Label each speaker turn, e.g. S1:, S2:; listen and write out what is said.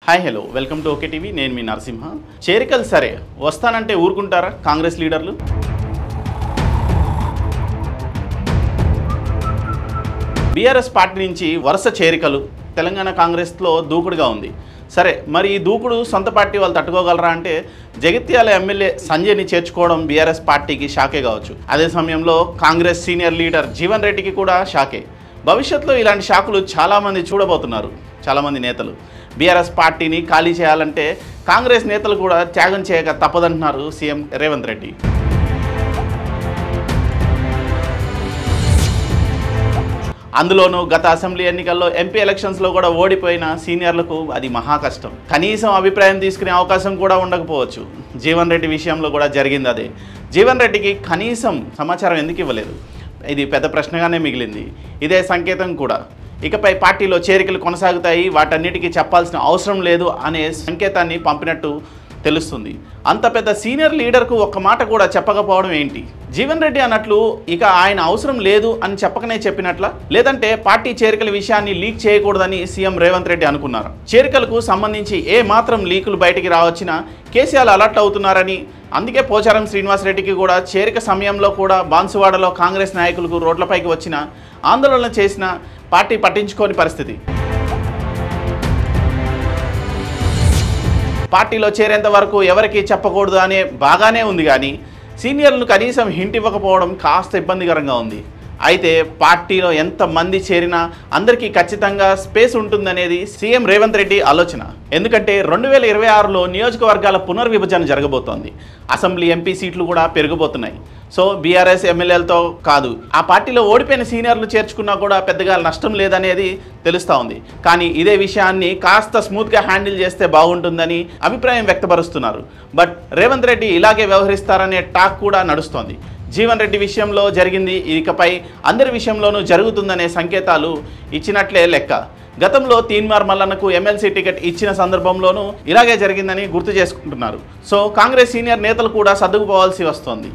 S1: Hi hello welcome to okay TV. నేను మీ నరసింహ. చేరికలు సరే వస్తానంటే ఊరుకుంటారా కాంగ్రెస్ లీడర్లు? బీఆర్ఎస్ పార్టీ నుంచి వరుస చేరికలు తెలంగాణ కాంగ్రెస్లో దూకుడుగా ఉంది. సరే, మరి ఈ దూకుడు సొంత పార్టీ వాళ్ళు తట్టుకోగలరా అంటే జగిత్యాల ఎమ్మెల్యే సంజయ్ని చేర్చుకోవడం బీఆర్ఎస్ పార్టీకి షాకే కావచ్చు. అదే సమయంలో కాంగ్రెస్ సీనియర్ లీడర్ జీవన్ రెడ్డికి కూడా షాకే. భవిష్యత్తులో ఇలాంటి షాకులు చాలామంది చూడబోతున్నారు. చాలామంది నేతలు బీఆర్ఎస్ పార్టీని ఖాళీ చేయాలంటే కాంగ్రెస్ నేతలు కూడా త్యాగం చేయక తప్పదంటున్నారు సీఎం రేవంత్ రెడ్డి. అందులోనూ గత అసెంబ్లీ ఎన్నికల్లో ఎంపీ ఎలక్షన్స్లో కూడా ఓడిపోయిన సీనియర్లకు అది మహా కష్టం. కనీసం అభిప్రాయం తీసుకునే అవకాశం కూడా ఉండకపోవచ్చు. జీవన్ రెడ్డి విషయంలో కూడా జరిగింది అదే. జీవన్ రెడ్డికి కనీసం సమాచారం ఎందుకు ఇవ్వలేదు? ఇది పెద్ద ప్రశ్నగానే మిగిలింది. ఇదే సంకేతం కూడా ఇకపై పార్టీలో చేరికలు కొనసాగుతాయి, వాటన్నిటికీ చెప్పాల్సిన అవసరం లేదు అనే సంకేతాన్ని పంపినట్టు తెలుస్తుంది. అంత పెద్ద సీనియర్ లీడర్కు ఒక్క మాట కూడా చెప్పకపోవడం ఏంటి? జీవన్ రెడ్డి అన్నట్లు ఇక ఆయన అవసరం లేదు అని చెప్పకనే చెప్పినట్ల, లేదంటే పార్టీ చేరికల విషయాన్ని లీక్ చేయకూడదని సీఎం రేవంత్ రెడ్డి అనుకున్నారు. చేరికలకు సంబంధించి ఏ మాత్రం లీకులు బయటికి రావచ్చినా కేసీఆర్ అలర్ట్ అవుతున్నారని, అందుకే పోచారం శ్రీనివాసరెడ్డికి కూడా చేరిక సమయంలో కూడా బాన్సువాడలో కాంగ్రెస్ నాయకులకు రోడ్లపైకి వచ్చిన ఆందోళన చేసిన పార్టీ పట్టించుకోని పరిస్థితి. పార్టీలో చేరేంత వరకు ఎవరికి చెప్పకూడదు అనే బాగానే ఉంది, కానీ సీనియర్లను కనీసం హింట్ ఇవ్వకపోవడం కాస్త ఇబ్బందికరంగా ఉంది. అయితే పార్టీలో ఎంతమంది చేరినా అందరికీ ఖచ్చితంగా స్పేస్ ఉంటుందనేది సీఎం రేవంత్ రెడ్డి ఆలోచన. ఎందుకంటే 2026లో నియోజకవర్గాల పునర్విభజన జరగబోతోంది. అసెంబ్లీ ఎంపీ సీట్లు కూడా పెరగబోతున్నాయి. సో బీఆర్ఎస్ ఎమ్మెల్యేలతో కాదు, ఆ పార్టీలో ఓడిపోయిన సీనియర్లు చేర్చుకున్నా కూడా పెద్దగా నష్టం లేదనేది తెలుస్తూ ఉంది. కానీ ఇదే విషయాన్ని కాస్త స్మూత్గా హ్యాండిల్ చేస్తే బాగుంటుందని అభిప్రాయం వ్యక్తపరుస్తున్నారు. బట్ రేవంత్ రెడ్డి ఇలాగే వ్యవహరిస్తారనే టాక్ కూడా నడుస్తోంది. జీవన్ రెడ్డి విషయంలో జరిగింది, ఇకపై అందరి విషయంలోనూ జరుగుతుందనే సంకేతాలు ఇచ్చినట్లే లెక్క. గతంలో తీన్మార్ మల్లన్నకు ఎమ్మెల్సీ టికెట్ ఇచ్చిన సందర్భంలోనూ ఇలాగే జరిగిందని గుర్తు చేసుకుంటున్నారు. సో కాంగ్రెస్ సీనియర్ నేతలు కూడా సర్దుకుపోవాల్సి వస్తోంది.